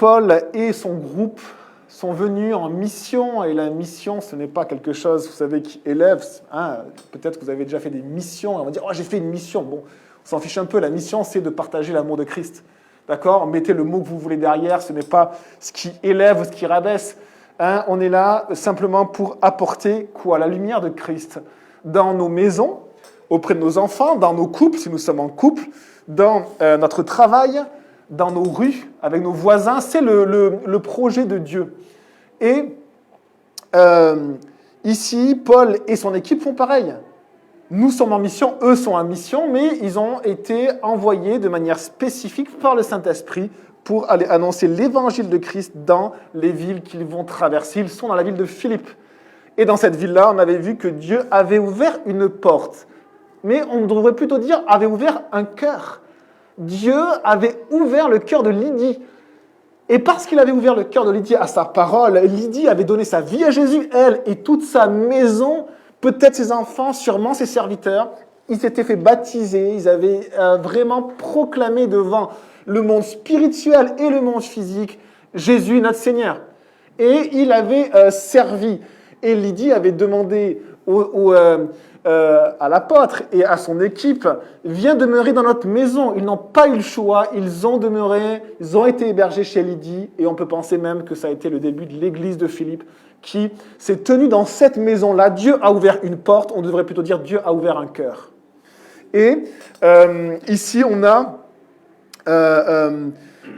Paul et son groupe sont venus en mission, et la mission, ce n'est pas quelque chose, vous savez, qui élève. Hein, peut-être que vous avez déjà fait des missions, et on va dire, oh, j'ai fait une mission. Bon, on s'en fiche un peu, la mission, c'est de partager l'amour de Christ. D'accord? Mettez le mot que vous voulez derrière, ce n'est pas ce qui élève ou ce qui rabaisse. Hein, on est là simplement pour apporter quoi? La lumière de Christ dans nos maisons, auprès de nos enfants, dans nos couples, si nous sommes en couple, dans notre travail, dans nos rues, avec nos voisins. C'est le projet de Dieu. Et ici, Paul et son équipe font pareil. Nous sommes en mission, eux sont en mission, mais ils ont été envoyés de manière spécifique par le Saint-Esprit pour aller annoncer l'évangile de Christ dans les villes qu'ils vont traverser. Ils sont dans la ville de Philippe. Et dans cette ville-là, on avait vu que Dieu avait ouvert une porte. Mais on devrait plutôt dire avait ouvert un cœur. Dieu avait ouvert le cœur de Lydie. Et parce qu'il avait ouvert le cœur de Lydie à sa parole, Lydie avait donné sa vie à Jésus, elle et toute sa maison, peut-être ses enfants, sûrement ses serviteurs. Ils s'étaient fait baptiser, ils avaient vraiment proclamé devant le monde spirituel et le monde physique Jésus, notre Seigneur. Et il avait servi. Et Lydie avait demandé à l'apôtre et à son équipe, viens demeurer dans notre maison. Ils n'ont pas eu le choix, ils ont demeuré, ils ont été hébergés chez Lydie, et on peut penser même que ça a été le début de l'église de Philippe, qui s'est tenue dans cette maison-là. Dieu a ouvert une porte, on devrait plutôt dire Dieu a ouvert un cœur. Et ici, on a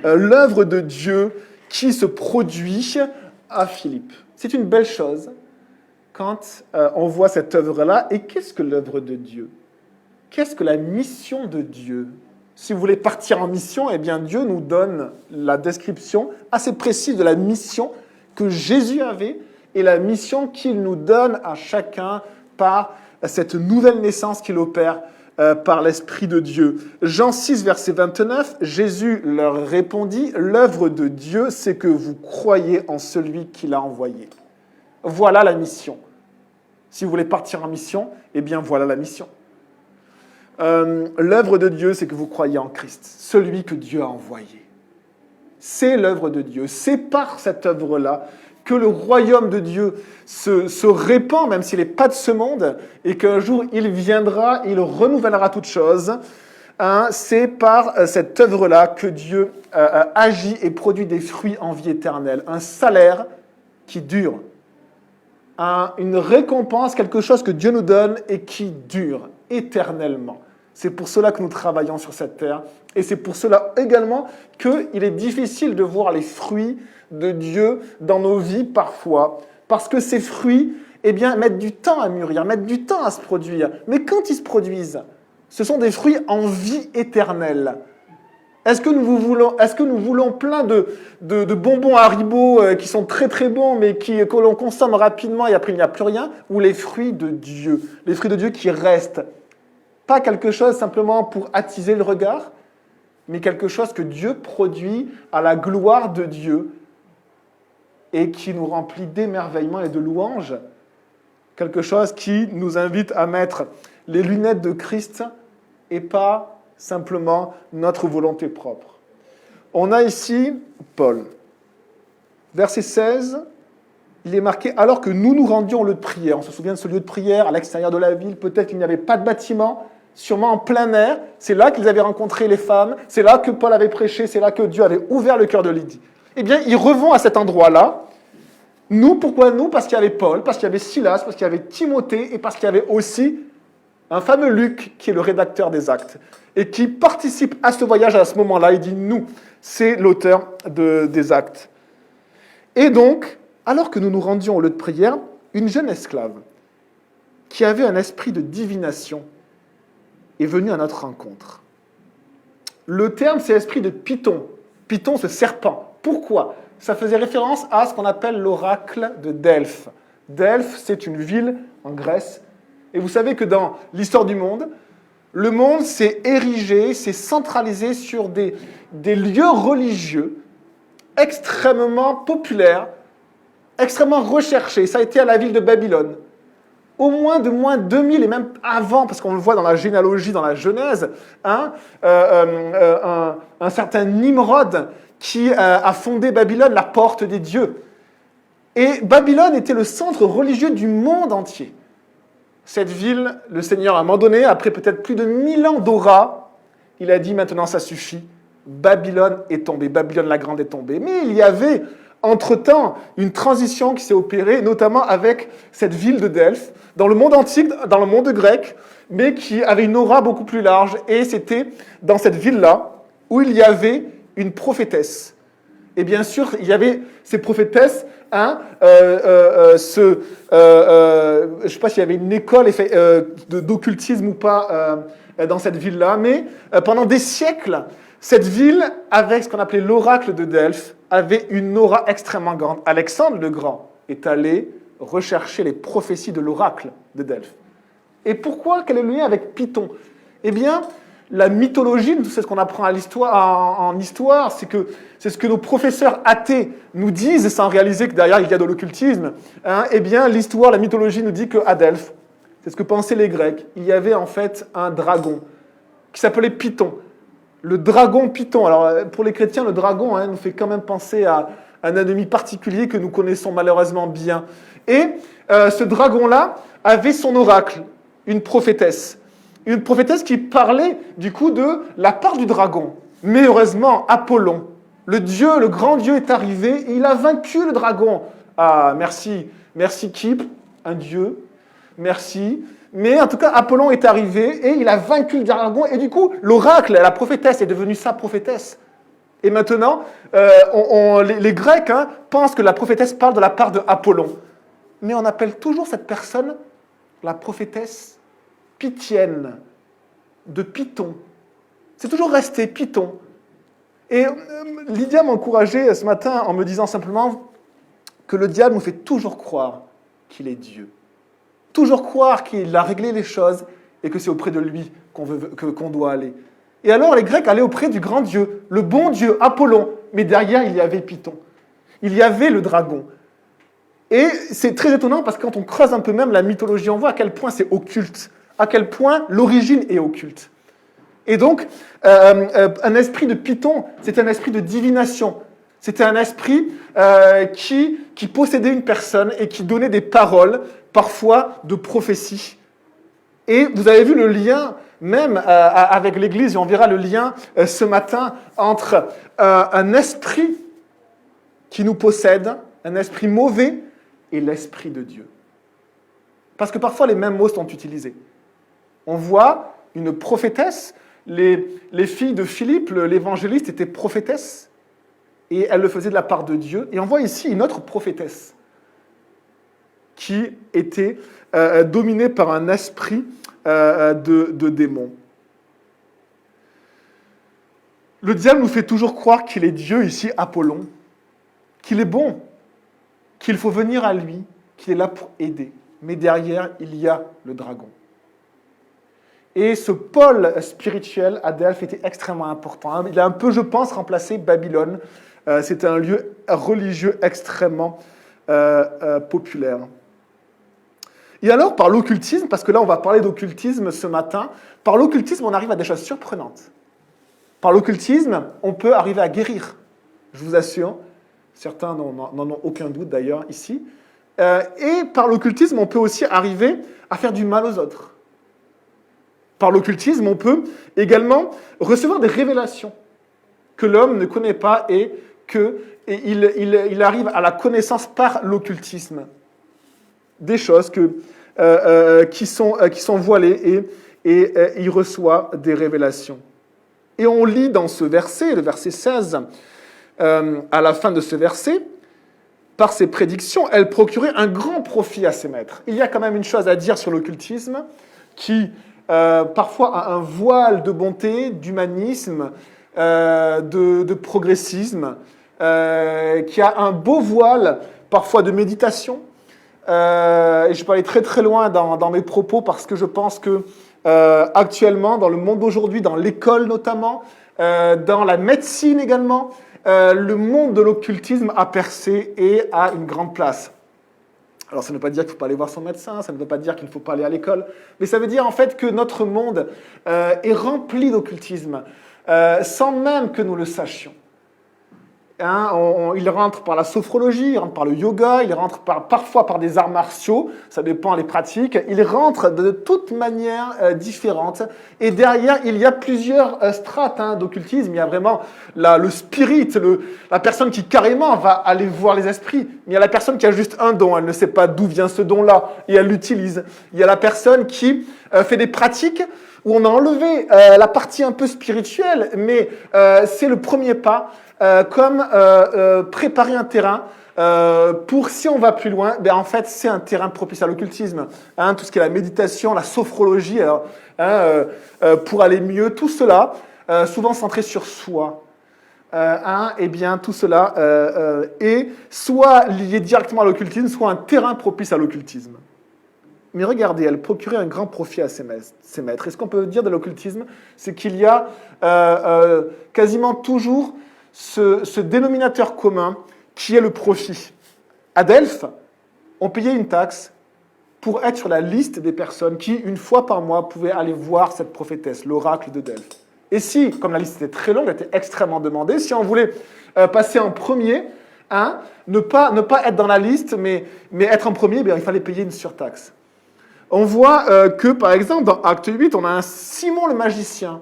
l'œuvre de Dieu qui se produit à Philippe. C'est une belle chose quand on voit cette œuvre-là. Et qu'est-ce que l'œuvre de Dieu? Qu'est-ce que la mission de Dieu? Si vous voulez partir en mission, eh bien Dieu nous donne la description assez précise de la mission que Jésus avait et la mission qu'il nous donne à chacun par cette nouvelle naissance qu'il opère par l'Esprit de Dieu. Jean 6, verset 29, Jésus leur répondit, « L'œuvre de Dieu, c'est que vous croyez en celui qui l'a envoyé. » Voilà la mission. Si vous voulez partir en mission, eh bien voilà la mission. L'œuvre de Dieu, c'est que vous croyez en Christ, celui que Dieu a envoyé. C'est l'œuvre de Dieu. C'est par cette œuvre-là que le royaume de Dieu se répand, même s'il n'est pas de ce monde, et qu'un jour il viendra, il renouvellera toutes choses. Hein, c'est par cette œuvre-là que Dieu agit et produit des fruits en vie éternelle. Un salaire qui dure. Une récompense, quelque chose que Dieu nous donne et qui dure éternellement. C'est pour cela que nous travaillons sur cette terre. Et c'est pour cela également qu'il est difficile de voir les fruits de Dieu dans nos vies parfois. Parce que ces fruits, eh bien, mettent du temps à mûrir, mettent du temps à se produire. Mais quand ils se produisent, ce sont des fruits en vie éternelle. Est-ce que nous voulons plein de bonbons Haribo qui sont très très bons, mais que l'on consomme rapidement et après il n'y a plus rien? Ou les fruits de Dieu? Les fruits de Dieu qui restent. Pas quelque chose simplement pour attiser le regard, mais quelque chose que Dieu produit à la gloire de Dieu et qui nous remplit d'émerveillement et de louanges. Quelque chose qui nous invite à mettre les lunettes de Christ et pas simplement notre volonté propre. On a ici Paul. Verset 16, il est marqué « Alors que nous nous rendions au lieu de prière ». On se souvient de ce lieu de prière à l'extérieur de la ville. Peut-être qu'il n'y avait pas de bâtiment, sûrement en plein air. C'est là qu'ils avaient rencontré les femmes. C'est là que Paul avait prêché. C'est là que Dieu avait ouvert le cœur de Lydie. Eh bien, ils revont à cet endroit-là. Nous, pourquoi nous? Parce qu'il y avait Paul, parce qu'il y avait Silas, parce qu'il y avait Timothée et parce qu'il y avait aussi un fameux Luc qui est le rédacteur des Actes et qui participe à ce voyage à ce moment-là. Il dit « nous », c'est l'auteur des Actes. Et donc, alors que nous nous rendions au lieu de prière, une jeune esclave qui avait un esprit de divination est venue à notre rencontre. Le terme, c'est l'esprit de Python. Python, ce serpent. Pourquoi? Ça faisait référence à ce qu'on appelle l'oracle de Delphes. Delphes, c'est une ville en Grèce. Et vous savez que dans l'histoire du monde, le monde s'est érigé, s'est centralisé sur des lieux religieux extrêmement populaires, extrêmement recherchés. Ça a été à la ville de Babylone. Au moins 2000, et même avant, parce qu'on le voit dans la généalogie, dans la Genèse, un certain Nimrod qui a fondé Babylone, la porte des dieux. Et Babylone était le centre religieux du monde entier. Cette ville, le Seigneur, à un moment donné, après peut-être plus de 1000 ans d'aura, il a dit maintenant ça suffit, Babylone est tombée, Babylone la Grande est tombée. Mais il y avait entre-temps une transition qui s'est opérée, notamment avec cette ville de Delphes, dans le monde antique, dans le monde grec, mais qui avait une aura beaucoup plus large. Et c'était dans cette ville-là où il y avait une prophétesse. Et bien sûr, il y avait ces prophétesses, je ne sais pas s'il y avait une école d'occultisme ou pas dans cette ville-là, mais pendant des siècles, cette ville, avec ce qu'on appelait l'oracle de Delphes, avait une aura extrêmement grande. Alexandre le Grand est allé rechercher les prophéties de l'oracle de Delphes. Et pourquoi? Quel est le lien avec Python? Eh bien, la mythologie, c'est ce qu'on apprend à l'histoire, en histoire, c'est ce que nos professeurs athées nous disent, sans réaliser que derrière il y a de l'occultisme. Eh bien, l'histoire, la mythologie nous dit qu'à Delphes, c'est ce que pensaient les Grecs, il y avait en fait un dragon qui s'appelait Python. Le dragon Python. Alors, pour les chrétiens, le dragon nous fait quand même penser à un ennemi particulier que nous connaissons malheureusement bien. Et ce dragon-là avait son oracle, une prophétesse. Une prophétesse qui parlait du coup de la part du dragon. Mais heureusement, Apollon, le grand Dieu est arrivé et il a vaincu le dragon. Ah, merci Kip, un dieu, merci. Mais en tout cas, Apollon est arrivé et il a vaincu le dragon. Et du coup, l'oracle, la prophétesse, est devenue sa prophétesse. Et maintenant, les Grecs pensent que la prophétesse parle de la part de Apollon. Mais on appelle toujours cette personne la prophétesse Pythienne, de Python. C'est toujours resté Python. Et Lydia m'encourageait ce matin en me disant simplement que le diable nous fait toujours croire qu'il est Dieu. Toujours croire qu'il a réglé les choses et que c'est auprès de lui qu'on doit aller. Et alors les Grecs allaient auprès du grand Dieu, le bon Dieu, Apollon. Mais derrière, il y avait Python. Il y avait le dragon. Et c'est très étonnant parce que quand on creuse un peu même la mythologie, on voit à quel point c'est occulte, à quel point l'origine est occulte. Et donc, un esprit de Python, c'est un esprit de divination. C'était un esprit qui possédait une personne et qui donnait des paroles, parfois de prophétie. Et vous avez vu le lien, même avec l'Église, et on verra le lien ce matin, entre un esprit qui nous possède, un esprit mauvais, et l'esprit de Dieu. Parce que parfois les mêmes mots sont utilisés. On voit une prophétesse, les filles de Philippe, l'évangéliste, étaient prophétesses, et elles le faisaient de la part de Dieu. Et on voit ici une autre prophétesse qui était dominée par un esprit de démon. Le diable nous fait toujours croire qu'il est Dieu, ici Apollon, qu'il est bon, qu'il faut venir à lui, qu'il est là pour aider. Mais derrière, il y a le dragon. Et ce pôle spirituel à Delphes était extrêmement important. Il a un peu, je pense, remplacé Babylone. C'était un lieu religieux extrêmement populaire. Et alors, par l'occultisme, parce que là, on va parler d'occultisme ce matin, par l'occultisme, on arrive à des choses surprenantes. Par l'occultisme, on peut arriver à guérir. Je vous assure, certains n'en ont aucun doute d'ailleurs ici. Et par l'occultisme, on peut aussi arriver à faire du mal aux autres. Par l'occultisme, on peut également recevoir des révélations que l'homme ne connaît pas et qu'il arrive à la connaissance par l'occultisme. Des choses qui sont voilées et il reçoit des révélations. Et on lit dans ce verset, le verset 16, à la fin de ce verset, par ses prédictions, elle procurait un grand profit à ses maîtres. Il y a quand même une chose à dire sur l'occultisme qui parfois a un voile de bonté, d'humanisme, de progressisme, qui a un beau voile parfois de méditation. Et je peux aller très très loin dans mes propos parce que je pense que actuellement, dans le monde d'aujourd'hui, dans l'école notamment, dans la médecine également, le monde de l'occultisme a percé et a une grande place. Alors ça ne veut pas dire qu'il ne faut pas aller voir son médecin, ça ne veut pas dire qu'il ne faut pas aller à l'école, mais ça veut dire en fait que notre monde est rempli d'occultisme, sans même que nous le sachions. Il rentre par la sophrologie, il rentre par le yoga, il rentre parfois par des arts martiaux, ça dépend les pratiques. Il rentre de toute manière différente. Et derrière, il y a plusieurs strates d'occultisme. Il y a vraiment le spirit, la personne qui carrément va aller voir les esprits. Il y a la personne qui a juste un don, elle ne sait pas d'où vient ce don-là, et elle l'utilise. Il y a la personne qui fait des pratiques où on a enlevé la partie un peu spirituelle, mais c'est le premier pas. Comme préparer un terrain pour, si on va plus loin, en fait, c'est un terrain propice à l'occultisme. Tout ce qui est la méditation, la sophrologie, pour aller mieux, tout cela, souvent centré sur soi. Eh bien, tout cela est soit lié directement à l'occultisme, soit un terrain propice à l'occultisme. Mais regardez, elle procurait un grand profit à ses maîtres. Et ce qu'on peut dire de l'occultisme, c'est qu'il y a quasiment toujours ce dénominateur commun qui est le profit. À Delphes, on payait une taxe pour être sur la liste des personnes qui, une fois par mois, pouvaient aller voir cette prophétesse, l'oracle de Delphes. Et si, comme la liste était très longue, elle était extrêmement demandée, si on voulait passer en premier, ne pas être dans la liste, mais être en premier, il fallait payer une surtaxe. On voit que, par exemple, dans Acte 8, on a un Simon le magicien,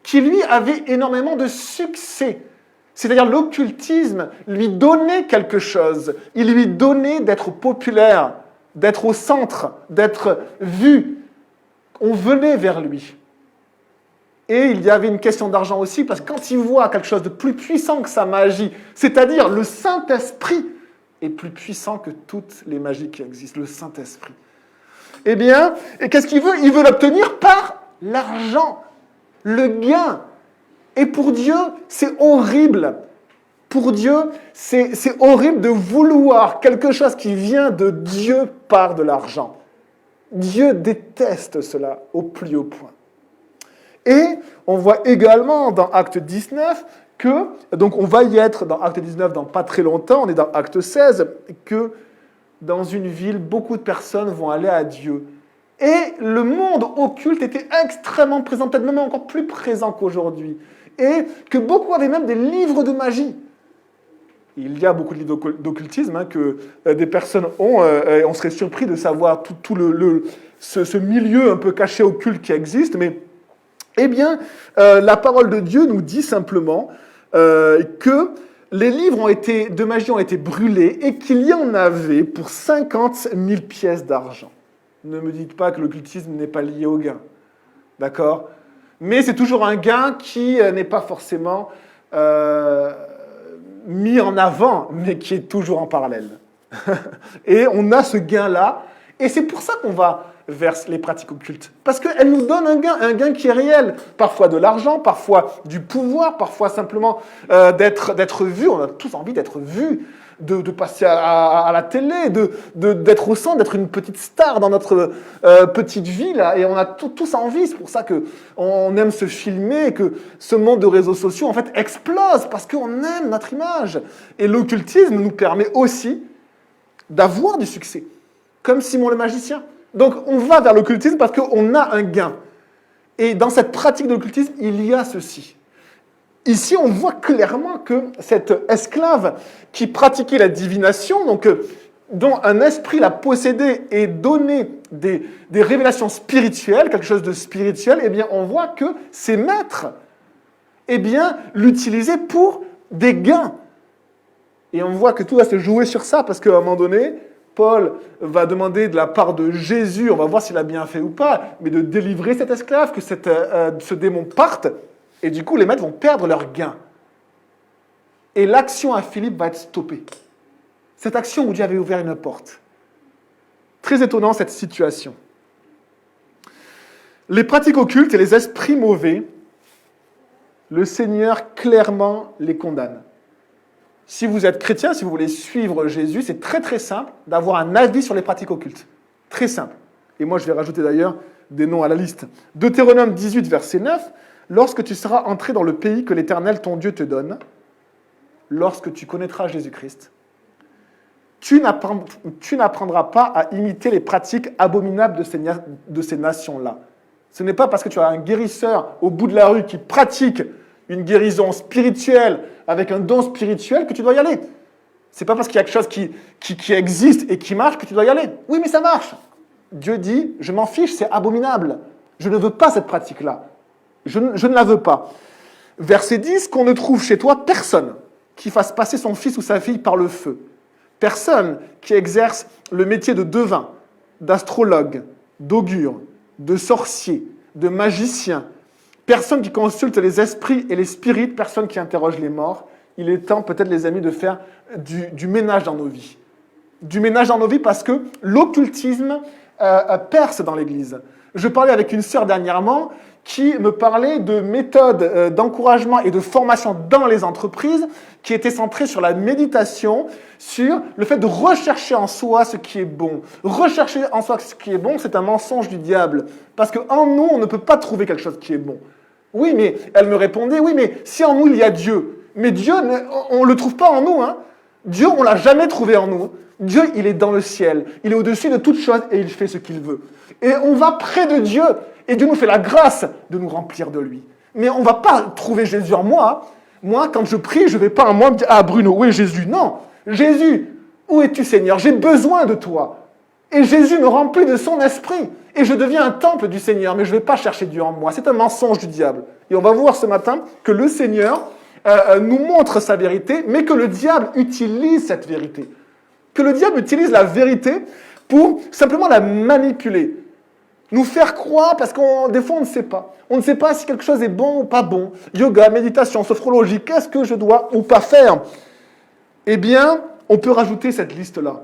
qui lui avait énormément de succès. C'est-à-dire l'occultisme lui donnait quelque chose. Il lui donnait d'être populaire, d'être au centre, d'être vu. On venait vers lui. Et il y avait une question d'argent aussi, parce que quand il voit quelque chose de plus puissant que sa magie, c'est-à-dire le Saint-Esprit, est plus puissant que toutes les magies qui existent, le Saint-Esprit. Eh bien, et qu'est-ce qu'il veut? Il veut l'obtenir par l'argent. Le gain. Et pour Dieu, c'est horrible. Pour Dieu, c'est horrible de vouloir quelque chose qui vient de Dieu par de l'argent. Dieu déteste cela au plus haut point. Et on voit également dans Acte 19 que, donc on va y être dans Acte 19 dans pas très longtemps, on est dans Acte 16, que dans une ville, beaucoup de personnes vont aller à Dieu. Et le monde occulte était extrêmement présent, peut-être même encore plus présent qu'aujourd'hui. Et que beaucoup avaient même des livres de magie. Il y a beaucoup de livres d'occultisme que des personnes ont. On serait surpris de savoir tout ce milieu un peu caché occulte qui existe. Mais, eh bien, la parole de Dieu nous dit simplement que les livres de magie ont été brûlés et qu'il y en avait pour 50 000 pièces d'argent. Ne me dites pas que l'occultisme n'est pas lié au gain. D'accord? Mais c'est toujours un gain qui n'est pas forcément mis en avant, mais qui est toujours en parallèle. Et on a ce gain-là, et c'est pour ça qu'on va vers les pratiques occultes. Parce qu'elles nous donnent un gain qui est réel. Parfois de l'argent, parfois du pouvoir, parfois simplement d'être vu. On a tous envie d'être vus, de passer à la télé, d'être au centre, d'être une petite star dans notre petite ville. Et on a tous envie. C'est pour ça qu'on aime se filmer, que ce monde de réseaux sociaux en fait explose, parce qu'on aime notre image. Et l'occultisme nous permet aussi d'avoir du succès, comme Simon le magicien. Donc on va vers l'occultisme parce qu'on a un gain. Et dans cette pratique de l'occultisme, il y a ceci. Ici, on voit clairement que cette esclave qui pratiquait la divination, dont un esprit l'a possédée et donné des révélations spirituelles, quelque chose de spirituel, eh bien, on voit que ses maîtres l'utilisaient pour des gains. Et on voit que tout va se jouer sur ça, parce qu'à un moment donné, Paul va demander de la part de Jésus, on va voir s'il a bien fait ou pas, mais de délivrer cet esclave, que ce démon parte, et du coup les maîtres vont perdre leur gain. Et l'action à Philippe va être stoppée. Cette action où Dieu avait ouvert une porte. Très étonnant cette situation. Les pratiques occultes et les esprits mauvais, le Seigneur clairement les condamne. Si vous êtes chrétien, si vous voulez suivre Jésus, c'est très très simple d'avoir un avis sur les pratiques occultes. Très simple. Et moi je vais rajouter d'ailleurs des noms à la liste. Deutéronome 18, verset 9, « Lorsque tu seras entré dans le pays que l'Éternel ton Dieu te donne, lorsque tu connaîtras Jésus-Christ, tu n'apprendras pas à imiter les pratiques abominables de ces nations-là. » Ce n'est pas parce que tu as un guérisseur au bout de la rue qui pratique une guérison spirituelle avec un don spirituel que tu dois y aller. C'est pas parce qu'il y a quelque chose qui existe et qui marche que tu dois y aller. Oui, mais ça marche. Dieu dit, je m'en fiche, c'est abominable. Je ne veux pas cette pratique-là. Je ne la veux pas. Verset 10, qu'on ne trouve chez toi personne qui fasse passer son fils ou sa fille par le feu. Personne qui exerce le métier de devin, d'astrologue, d'augure, de sorcier, de magicien. Personne qui consulte les esprits et les spirites, personne qui interroge les morts. Il est temps, peut-être, les amis, de faire du ménage dans nos vies. Du ménage dans nos vies parce que l'occultisme perce dans l'Église. Je parlais avec une sœur dernièrement qui me parlait de méthodes d'encouragement et de formation dans les entreprises qui étaient centrées sur la méditation, sur le fait de rechercher en soi ce qui est bon. Rechercher en soi ce qui est bon, c'est un mensonge du diable. Parce qu'en nous, on ne peut pas trouver quelque chose qui est bon. Oui, mais elle me répondait, oui, mais si en nous il y a Dieu, mais Dieu, on ne le trouve pas en nous. Hein. Dieu, on ne l'a jamais trouvé en nous. Dieu, il est dans le ciel. Il est au-dessus de toutes choses et il fait ce qu'il veut. Et on va près de Dieu. Et Dieu nous fait la grâce de nous remplir de lui. Mais on ne va pas trouver Jésus en moi. Moi, quand je prie, je ne vais pas en moi me dire « Ah, Bruno, où est Jésus ?» Non. Jésus, où es-tu, Seigneur? J'ai besoin de toi. Et Jésus me remplit de son esprit. Et je deviens un temple du Seigneur. Mais je ne vais pas chercher Dieu en moi. C'est un mensonge du diable. Et on va voir ce matin que le Seigneur nous montre sa vérité, mais que le diable utilise cette vérité. Que le diable utilise la vérité pour simplement la manipuler. Nous faire croire, parce que des fois on ne sait pas. On ne sait pas si quelque chose est bon ou pas bon. Yoga, méditation, sophrologie, qu'est-ce que je dois ou pas faire? Eh bien, on peut rajouter cette liste-là.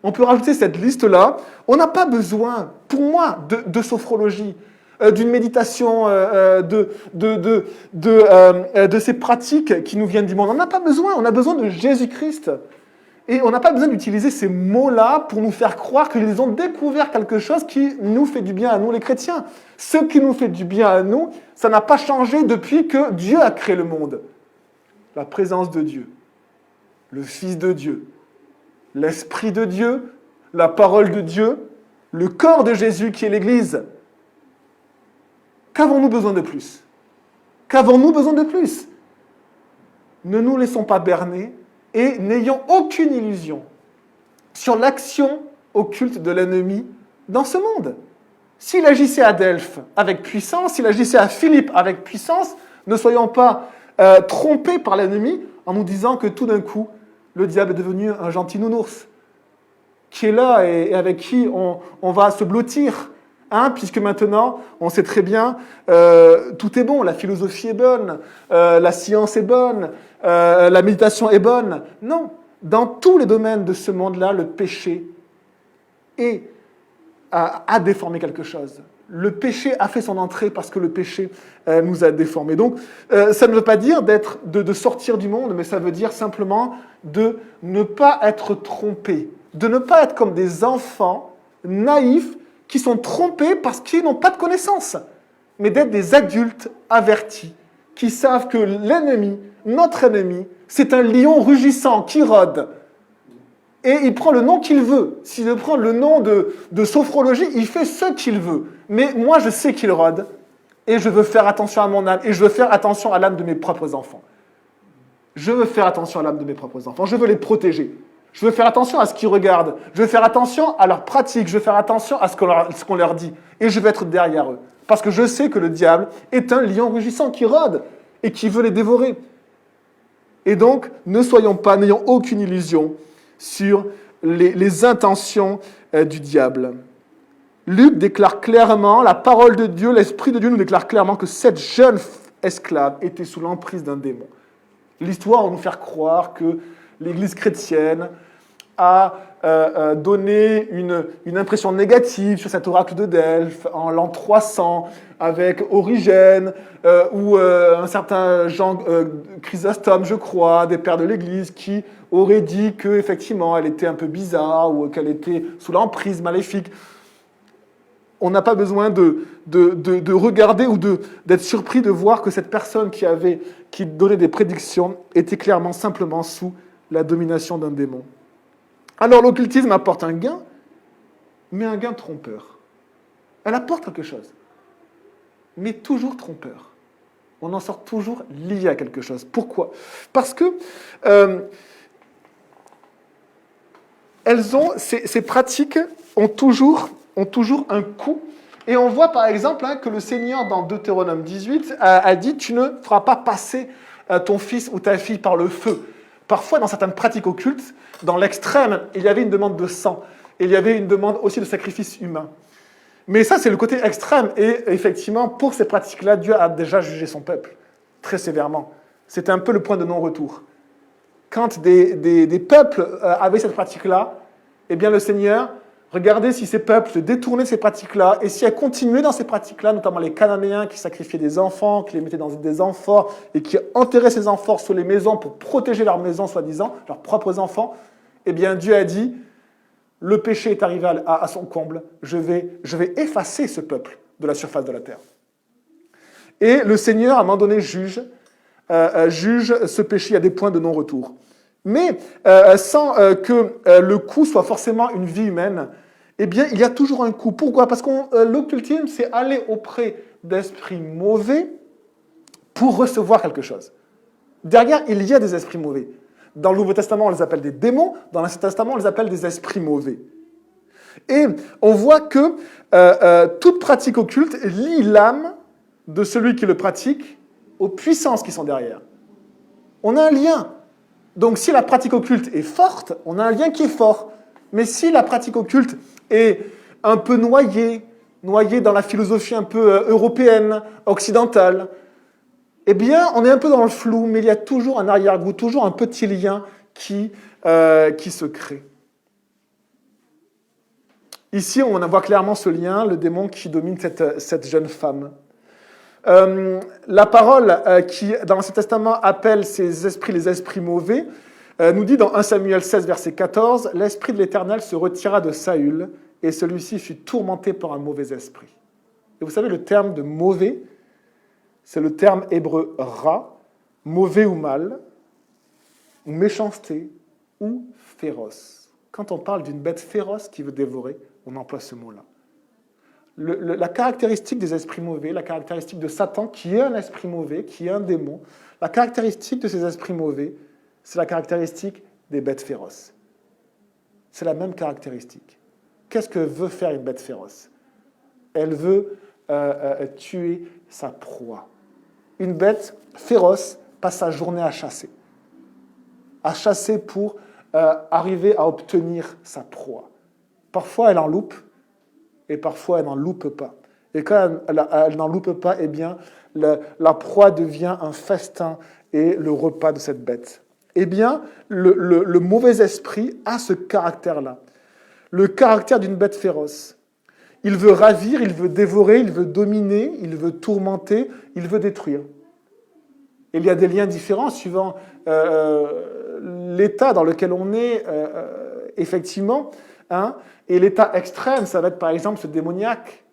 On peut rajouter cette liste-là. On n'a pas besoin, pour moi, de sophrologie, d'une méditation, de ces pratiques qui nous viennent du monde. On n'a pas besoin, on a besoin de Jésus-Christ. Et on n'a pas besoin d'utiliser ces mots-là pour nous faire croire qu'ils ont découvert quelque chose qui nous fait du bien à nous, les chrétiens. Ce qui nous fait du bien à nous, ça n'a pas changé depuis que Dieu a créé le monde. La présence de Dieu, le Fils de Dieu, l'Esprit de Dieu, la parole de Dieu, le corps de Jésus qui est l'Église. Qu'avons-nous besoin de plus? Qu'avons-nous besoin de plus? Ne nous laissons pas berner et n'ayons aucune illusion sur l'action occulte de l'ennemi dans ce monde. S'il agissait à Delphes avec puissance, s'il agissait à Philippe avec puissance, ne soyons pas trompés par l'ennemi en nous disant que tout d'un coup, le diable est devenu un gentil nounours qui est là et avec qui on va se blottir. Hein, puisque maintenant, on sait très bien, tout est bon, la philosophie est bonne, la science est bonne, la méditation est bonne. Non, dans tous les domaines de ce monde-là, le péché a déformé quelque chose. Le péché a fait son entrée parce que le péché nous a déformés. Donc, ça ne veut pas dire de sortir du monde, mais ça veut dire simplement de ne pas être trompé, de ne pas être comme des enfants naïfs qui sont trompés parce qu'ils n'ont pas de connaissances, mais d'être des adultes avertis, qui savent que l'ennemi, notre ennemi, c'est un lion rugissant qui rôde. Et il prend le nom qu'il veut. S'il prend le nom de sophrologie, il fait ce qu'il veut. Mais moi, je sais qu'il rôde, et je veux faire attention à mon âme, et je veux faire attention à l'âme de mes propres enfants. Je veux faire attention à l'âme de mes propres enfants, je veux les protéger. Je veux faire attention à ce qu'ils regardent. Je veux faire attention à leurs pratiques. Je veux faire attention à ce qu'on leur dit. Et je vais être derrière eux. Parce que je sais que le diable est un lion rugissant qui rôde et qui veut les dévorer. Et donc, n'ayons aucune illusion sur les intentions du diable. Luc déclare clairement, la parole de Dieu, l'Esprit de Dieu nous déclare clairement que cette jeune esclave était sous l'emprise d'un démon. L'histoire va nous faire croire que l'Église chrétienne a donné une impression négative sur cet oracle de Delphes en l'an 300 avec Origène ou un certain Jean Chrysostome, je crois, des pères de l'Église qui auraient dit qu'effectivement elle était un peu bizarre ou qu'elle était sous l'emprise maléfique. On n'a pas besoin de regarder ou d'être surpris de voir que cette personne qui donnait des prédictions était clairement simplement sous la domination d'un démon. Alors l'occultisme apporte un gain, mais un gain trompeur. Elle apporte quelque chose, mais toujours trompeur. On en sort toujours lié à quelque chose. Pourquoi? Parce que ces pratiques ont toujours un coût. Et on voit par exemple que le Seigneur, dans Deutéronome 18, a dit « Tu ne feras pas passer ton fils ou ta fille par le feu ». Parfois, dans certaines pratiques occultes, dans l'extrême, il y avait une demande de sang. Et il y avait une demande aussi de sacrifice humain. Mais ça, c'est le côté extrême. Et effectivement, pour ces pratiques-là, Dieu a déjà jugé son peuple, très sévèrement. C'était un peu le point de non-retour. Quand des peuples avaient cette pratique-là, eh bien le Seigneur regardait si ces peuples se détournaient de ces pratiques-là, et si elles continuaient dans ces pratiques-là, notamment les Cananéens qui sacrifiaient des enfants, qui les mettaient dans des amphores, et qui enterraient ces amphores sous les maisons pour protéger leurs maisons, soi-disant, leurs propres enfants, eh bien Dieu a dit, le péché est arrivé à son comble, je vais effacer ce peuple de la surface de la terre. Et le Seigneur, à un moment donné, juge ce péché à des points de non-retour. Mais sans que le coût soit forcément une vie humaine, eh bien, il y a toujours un coût. Pourquoi? Parce que l'occultisme, c'est aller auprès d'esprits mauvais pour recevoir quelque chose. Derrière, il y a des esprits mauvais. Dans le Nouveau Testament, on les appelle des démons. Dans l'Ancien Testament, on les appelle des esprits mauvais. Et on voit que toute pratique occulte lie l'âme de celui qui le pratique aux puissances qui sont derrière. On a un lien. Donc si la pratique occulte est forte, on a un lien qui est fort. Mais si la pratique occulte est un peu noyée dans la philosophie un peu européenne, occidentale, eh bien, on est un peu dans le flou, mais il y a toujours un arrière-goût, toujours un petit lien qui se crée. Ici, on voit clairement ce lien, le démon qui domine cette jeune femme. La parole qui, dans l'Ancien Testament, appelle ces esprits les esprits mauvais, nous dit dans 1 Samuel 16, verset 14, « L'esprit de l'Éternel se retira de Saül, et celui-ci fut tourmenté par un mauvais esprit. » Et vous savez, le terme de « mauvais », c'est le terme hébreu « ra », mauvais ou mal, ou méchanceté, ou féroce. Quand on parle d'une bête féroce qui veut dévorer, on emploie ce mot-là. La caractéristique des esprits mauvais, la caractéristique de Satan, qui est un esprit mauvais, qui est un démon, la caractéristique de ces esprits mauvais, c'est la caractéristique des bêtes féroces. C'est la même caractéristique. Qu'est-ce que veut faire une bête féroce? Elle veut tuer sa proie. Une bête féroce passe sa journée à chasser pour arriver à obtenir sa proie. Parfois, elle en loupe, et parfois, elle n'en loupe pas. Et quand elle n'en loupe pas, eh bien, la proie devient un festin et le repas de cette bête. Eh bien, le mauvais esprit a ce caractère-là. Le caractère d'une bête féroce. Il veut ravir, il veut dévorer, il veut dominer, il veut tourmenter, il veut détruire. Il y a des liens différents suivant l'état dans lequel on est, effectivement. Et l'état extrême, ça va être par exemple ce démoniaque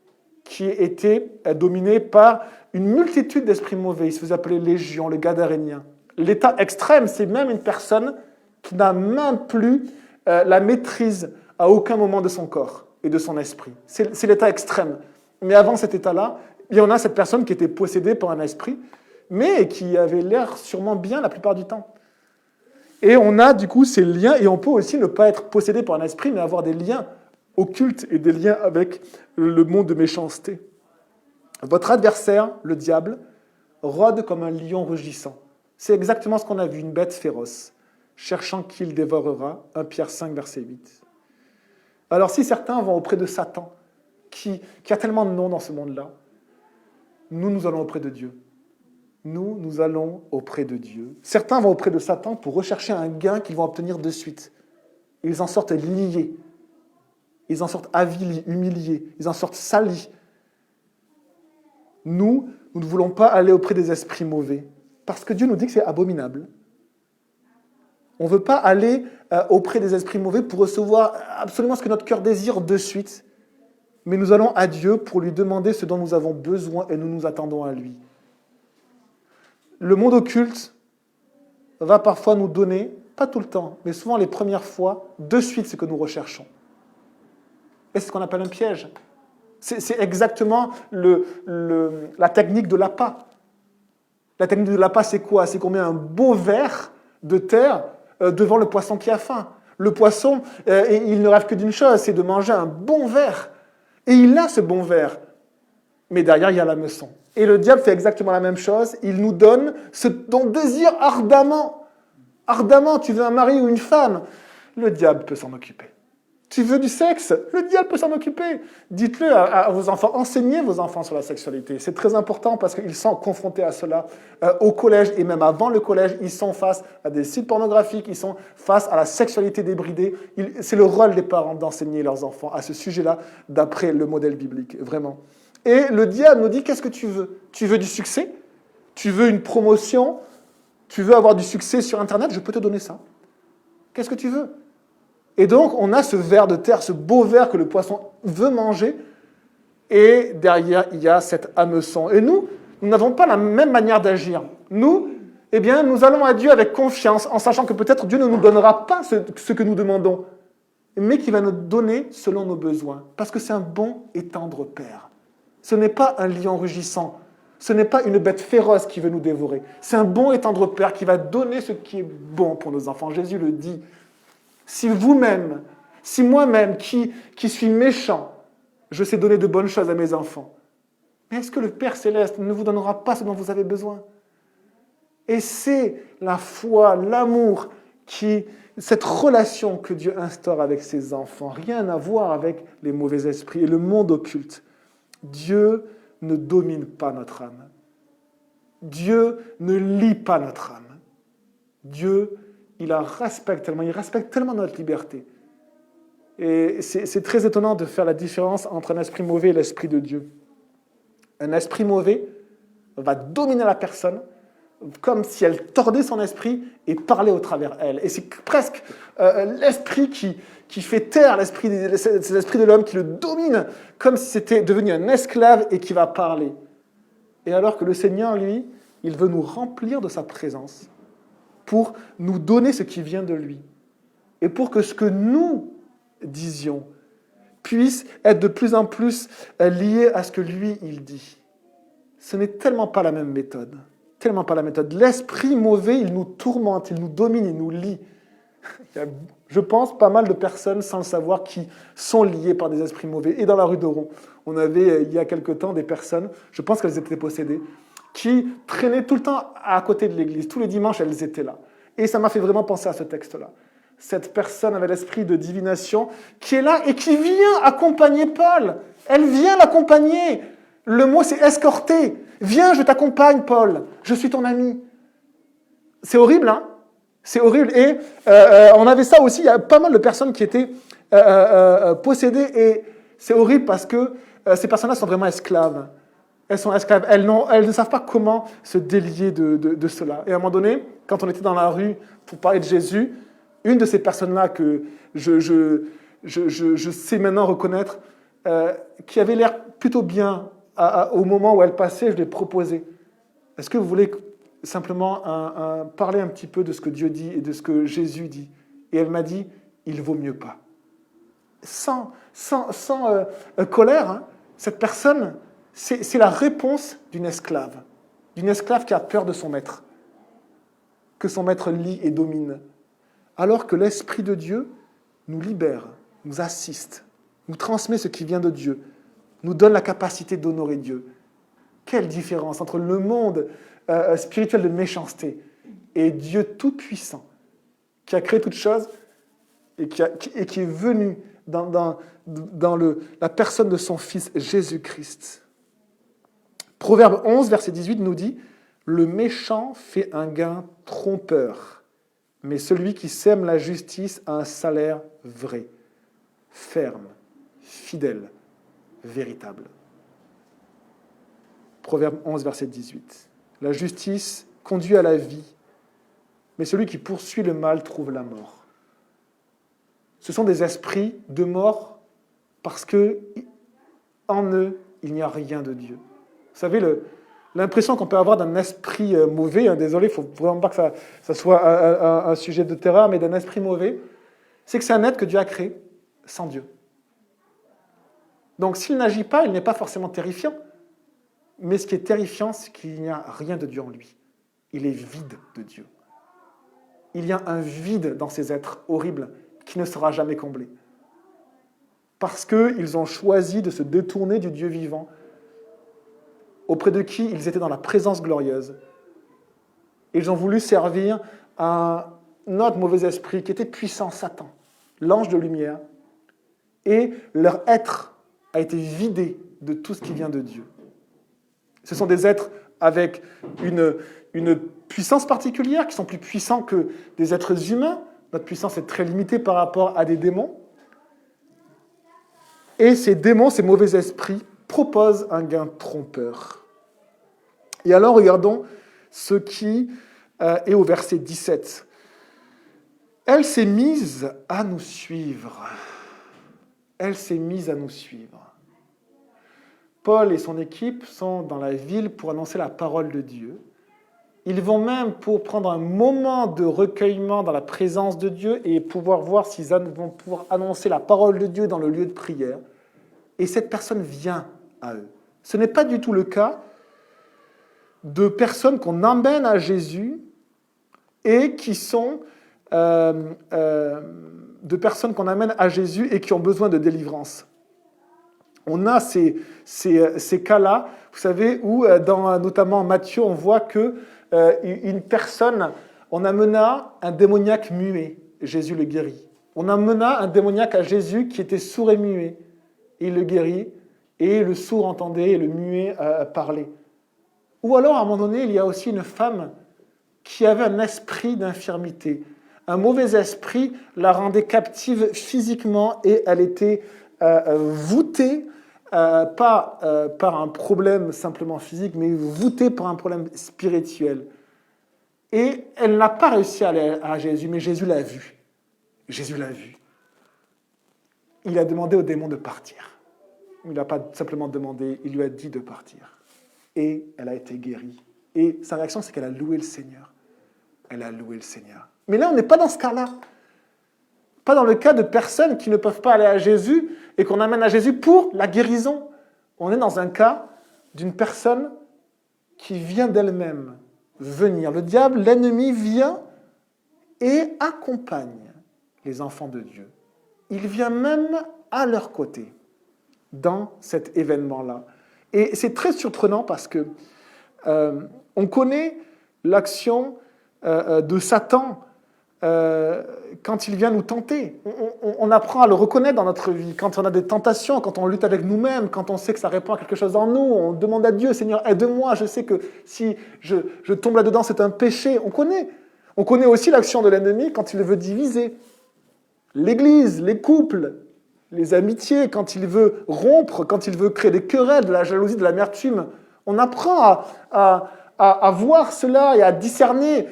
qui était dominé par une multitude d'esprits mauvais. Il se faisait appeler Légion, le Gadarénien. L'état extrême, c'est même une personne qui n'a même plus la maîtrise à aucun moment de son corps et de son esprit. C'est l'état extrême. Mais avant cet état-là, il y en a cette personne qui était possédée par un esprit, mais qui avait l'air sûrement bien la plupart du temps. Et on a du coup ces liens, et on peut aussi ne pas être possédé par un esprit, mais avoir des liens occultes et des liens avec le monde de méchanceté. Votre adversaire, le diable, rôde comme un lion rugissant. C'est exactement ce qu'on a vu, une bête féroce, cherchant qui il dévorera, 1 Pierre 5, verset 8. Alors si certains vont auprès de Satan, qui a tellement de noms dans ce monde-là, nous allons auprès de Dieu. Nous allons auprès de Dieu. Certains vont auprès de Satan pour rechercher un gain qu'ils vont obtenir de suite. Ils en sortent liés. Ils en sortent avilis, humiliés. Ils en sortent salis. Nous ne voulons pas aller auprès des esprits mauvais. Parce que Dieu nous dit que c'est abominable. On ne veut pas aller auprès des esprits mauvais pour recevoir absolument ce que notre cœur désire de suite. Mais nous allons à Dieu pour lui demander ce dont nous avons besoin et nous nous attendons à lui. Le monde occulte va parfois nous donner, pas tout le temps, mais souvent les premières fois, de suite ce que nous recherchons. Et c'est ce qu'on appelle un piège. C'est exactement la technique de l'appât. La technique de l'appât, c'est quoi? C'est qu'on met un beau verre de terre devant le poisson qui a faim. Le poisson, il ne rêve que d'une chose, c'est de manger un bon verre. Et il a ce bon verre. Mais derrière, il y a l'hameçon. Et le diable fait exactement la même chose. Il nous donne ce dont désire ardemment. Ardemment, tu veux un mari ou une femme. Le diable peut s'en occuper. Tu veux du sexe, le diable peut s'en occuper. Dites-le à vos enfants, enseignez vos enfants sur la sexualité. C'est très important parce qu'ils sont confrontés à cela au collège et même avant le collège. Ils sont face à des sites pornographiques, ils sont face à la sexualité débridée. C'est le rôle des parents d'enseigner leurs enfants à ce sujet-là d'après le modèle biblique, vraiment. Et le diable nous dit, qu'est-ce que tu veux? Tu veux du succès? Tu veux une promotion? Tu veux avoir du succès sur Internet? Je peux te donner ça. Qu'est-ce que tu veux? Et donc, on a ce ver de terre, ce beau ver que le poisson veut manger, et derrière, il y a cet hameçon. Et nous n'avons pas la même manière d'agir. Nous, eh bien, nous allons à Dieu avec confiance, en sachant que peut-être Dieu ne nous donnera pas ce que nous demandons, mais qu'il va nous donner selon nos besoins, parce que c'est un bon et tendre Père. Ce n'est pas un lion rugissant, ce n'est pas une bête féroce qui veut nous dévorer. C'est un bon et tendre Père qui va donner ce qui est bon pour nos enfants. Jésus le dit. Si vous-même, si moi-même, qui suis méchant, je sais donner de bonnes choses à mes enfants, mais est-ce que le Père Céleste ne vous donnera pas ce dont vous avez besoin? Et c'est la foi, l'amour, cette relation que Dieu instaure avec ses enfants. Rien à voir avec les mauvais esprits et le monde occulte. Dieu ne domine pas notre âme. Dieu ne lie pas notre âme. Dieu il respecte tellement notre liberté. Et c'est très étonnant de faire la différence entre un esprit mauvais et l'esprit de Dieu. Un esprit mauvais va dominer la personne comme si elle tordait son esprit et parlait au travers elle. Et c'est presque l'esprit qui fait taire ces esprits de l'homme, qui le domine, comme si c'était devenu un esclave et qui va parler. Et alors que le Seigneur, lui, il veut nous remplir de sa présence, pour nous donner ce qui vient de lui. Et pour que ce que nous disions puisse être de plus en plus lié à ce que lui, il dit. Ce n'est tellement pas la même méthode. Tellement pas la méthode. L'esprit mauvais, il nous tourmente, il nous domine, il nous lie. Il y a, je pense, pas mal de personnes, sans le savoir, qui sont liées par des esprits mauvais. Et dans la rue d'Oron, on avait, il y a quelque temps, des personnes, je pense qu'elles étaient possédées, qui traînaient tout le temps à côté de l'église. Tous les dimanches, elles étaient là. Et ça m'a fait vraiment penser à ce texte-là. Cette personne avait l'esprit de divination qui est là et qui vient accompagner Paul. Elle vient l'accompagner. Le mot, c'est escorter. Viens, je t'accompagne, Paul. Je suis ton ami. C'est horrible, hein? C'est horrible. Et on avait ça aussi. Il y a pas mal de personnes qui étaient possédées. Et c'est horrible parce que ces personnes-là sont vraiment esclaves. Elles sont esclaves. Elles ne savent pas comment se délier de cela. Et à un moment donné, quand on était dans la rue pour parler de Jésus, une de ces personnes-là que je sais maintenant reconnaître, qui avait l'air plutôt bien au moment où elle passait, je lui ai proposé. Est-ce que vous voulez simplement parler un petit peu de ce que Dieu dit et de ce que Jésus dit? Et elle m'a dit, il vaut mieux pas. Sans colère, hein, cette personne... C'est la réponse d'une esclave qui a peur de son maître, que son maître lie et domine. Alors que l'Esprit de Dieu nous libère, nous assiste, nous transmet ce qui vient de Dieu, nous donne la capacité d'honorer Dieu. Quelle différence entre le monde spirituel de méchanceté et Dieu tout-puissant, qui a créé toutes choses et qui est venu dans la personne de son Fils Jésus-Christ. Proverbe 11, verset 18 nous dit « Le méchant fait un gain trompeur, mais celui qui sème la justice a un salaire vrai, ferme, fidèle, véritable. » Proverbe 11, verset 18. La justice conduit à la vie, mais celui qui poursuit le mal trouve la mort. Ce sont des esprits de mort parce que en eux, il n'y a rien de Dieu. Vous savez, l'impression qu'on peut avoir d'un esprit mauvais, hein, désolé, il ne faut vraiment pas que ça soit un sujet de terreur, mais d'un esprit mauvais, c'est que c'est un être que Dieu a créé sans Dieu. Donc s'il n'agit pas, il n'est pas forcément terrifiant, mais ce qui est terrifiant, c'est qu'il n'y a rien de Dieu en lui. il est vide de Dieu. Il y a un vide dans ces êtres horribles qui ne sera jamais comblé. Parce qu'ils ont choisi de se détourner du Dieu vivant, auprès de qui ils étaient dans la présence glorieuse. Ils ont voulu servir un autre mauvais esprit qui était puissant, Satan, l'ange de lumière, et leur être a été vidé de tout ce qui vient de Dieu. Ce sont des êtres avec une puissance particulière, qui sont plus puissants que des êtres humains. Notre puissance est très limitée par rapport à des démons. Et ces démons, ces mauvais esprits, proposent un gain trompeur. Et alors, regardons ce qui est au verset 17. Elle s'est mise à nous suivre. Elle s'est mise à nous suivre. Paul et son équipe sont dans la ville pour annoncer la parole de Dieu. Ils vont même pour prendre un moment de recueillement dans la présence de Dieu et pouvoir voir s'ils vont pouvoir annoncer la parole de Dieu dans le lieu de prière. Et cette personne vient à eux. Ce n'est pas du tout le cas de personnes qu'on emmène à Jésus et qui sont de personnes qu'on amène à Jésus et qui ont besoin de délivrance. On a ces cas-là, vous savez, où dans notamment Matthieu, on voit que une personne, on amena un démoniaque muet, Jésus le guérit. On amena un démoniaque à Jésus qui était sourd et muet, et il le guérit, et le sourd entendait et le muet parlait. Ou alors, à un moment donné, il y a aussi une femme qui avait un esprit d'infirmité. Un mauvais esprit la rendait captive physiquement et elle était voûtée, pas par un problème simplement physique, mais voûtée par un problème spirituel. Et elle n'a pas réussi à aller à Jésus, mais Jésus l'a vue. Jésus l'a vue. Il a demandé au démon de partir. Il n'a pas simplement demandé, il lui a dit de partir. Et elle a été guérie. Et sa réaction, c'est qu'elle a loué le Seigneur. Elle a loué le Seigneur. Mais là, on n'est pas dans ce cas-là. Pas dans le cas de personnes qui ne peuvent pas aller à Jésus et qu'on amène à Jésus pour la guérison. On est dans un cas d'une personne qui vient d'elle-même venir. Le diable, l'ennemi, vient et accompagne les enfants de Dieu. Il vient même à leur côté dans cet événement-là. Et c'est très surprenant parce que on connaît l'action de Satan quand il vient nous tenter. On apprend à le reconnaître dans notre vie. Quand on a des tentations, quand on lutte avec nous-mêmes, quand on sait que ça répond à quelque chose en nous, on demande à Dieu, Seigneur, aide-moi, je sais que si je tombe là-dedans, c'est un péché. On connaît. On connaît aussi l'action de l'ennemi quand il veut diviser. L'Église, les couples, les amitiés, quand il veut rompre, quand il veut créer des querelles, de la jalousie, de l'amertume. On apprend à voir cela et à discerner